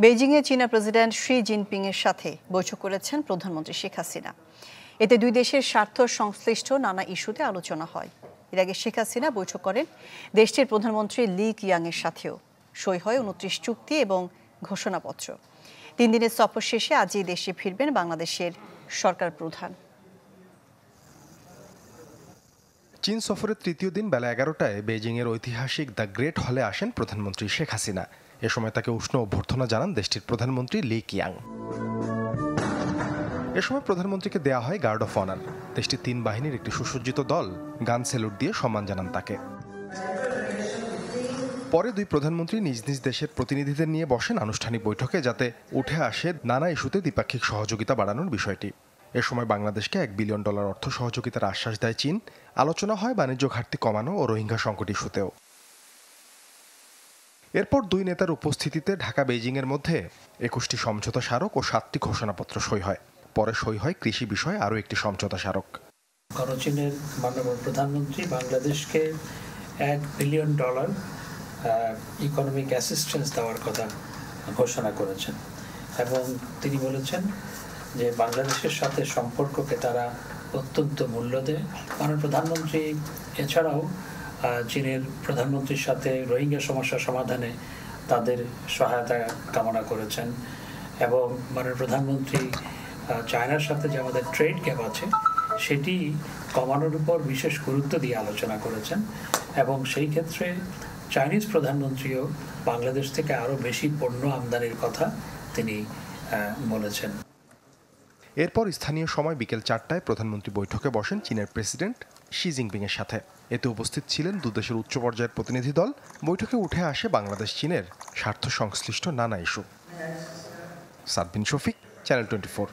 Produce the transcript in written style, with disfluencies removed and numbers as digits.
বেইজিংয়ে চীনা president Xi জিনপিংয়ের সাথে বৈঠক করেছেন প্রধানমন্ত্রী শেখ হাসিনা। এতে দুই দেশের স্বার্থ সংশ্লিষ্ট নানা ইস্যুতে আলোচনা হয়। এর আগে শেখ হাসিনা বৈঠক করেন দেশটির প্রধানমন্ত্রী লি কিয়াংয়ের সাথেও। সই হয় ২৯ চুক্তি এবং ঘোষণাপত্র। ৩ দিনের সফর শেষে আজই দেশে ফিরবেন বাংলাদেশের সরকার প্রধান। চীন সফরের তৃতীয় দিন বেলা ১১টায় বেইজিংয়ের ঐতিহাসিক দ্য গ্রেট হলে আসেন প্রধানমন্ত্রী শেখ হাসিনা। এ সময় তাকে উষ্ণ অভ্যর্থনা জানান দেশটির প্রধানমন্ত্রী লি কিয়াং। এ সময় প্রধানমন্ত্রীকে দেয়া হয় গার্ড অফ অনার। দেশটির ৩ বাহিনীর একটি সুসজ্জিত দল গান স্যালুট দিয়ে সম্মান জানান তাকে। পরে দুই প্রধানমন্ত্রী নিজ নিজ দেশের প্রতিনিধিদের নিয়ে বসেন আনুষ্ঠানিক বৈঠকে, যাতে উঠে আসে নানা ইস্যুতে দ্বিপাক্ষিক সহযোগিতা বাড়ানোর বিষয়টি। এ সময় বাংলাদেশকে $1 বিলিয়ন অর্থ সহযোগিতার আশ্বাস দেয় চীন। আলোচনা হয় বাণিজ্য ঘাটতি কমানো ও রোহিঙ্গা সংকট ইস্যুতেও। এরপর দুই নেতার উপস্থিতিতে ঢাকা বেইজিংয়ের মধ্যে ২১টি সমঝোতা স্মারক ও 7টি ঘোষণাপত্র সই হয়। পরে সই হয় কৃষি বিষয়ে আরও একটি সমঝোতা স্মারক। চীনের মাননীয় প্রধানমন্ত্রী বাংলাদেশকে $1 বিলিয়ন ইকোনমিক অ্যাসিস্ট্যান্স দেওয়ার কথা ঘোষণা করেছেন এবং তিনি বলেছেন যে বাংলাদেশের সাথে সম্পর্ককে তারা অত্যন্ত মূল্য দেয়। মাননীয় প্রধানমন্ত্রী এছাড়াও চীনের প্রধানমন্ত্রীর সাথে রোহিঙ্গা সমস্যা সমাধানে তাদের সহায়তা কামনা করেছেন এবং মাননীয় প্রধানমন্ত্রী চায়নার সাথে যে আমাদের ট্রেড গ্যাপ আছে সেটি কমানোর উপর বিশেষ গুরুত্ব দিয়ে আলোচনা করেছেন এবং সেই ক্ষেত্রে চাইনিজ প্রধানমন্ত্রীও বাংলাদেশ থেকে আরও বেশি পণ্য আমদানির কথা তিনি বলেছেন। এরপর স্থানীয় সময় বিকেল 4টায় প্রধানমন্ত্রী বৈঠকে বসেন চীনের প্রেসিডেন্ট শি জিনপিংয়ের সাথে। এতে উপস্থিত ছিলেন দুদেশের উচ্চ পর্যায়ের প্রতিনিধি দল। বৈঠকে উঠে আসে বাংলাদেশ চীনের স্বার্থ সংশ্লিষ্ট নানা ইস্যু। সাদবিন শফিক, চ্যানেল 24।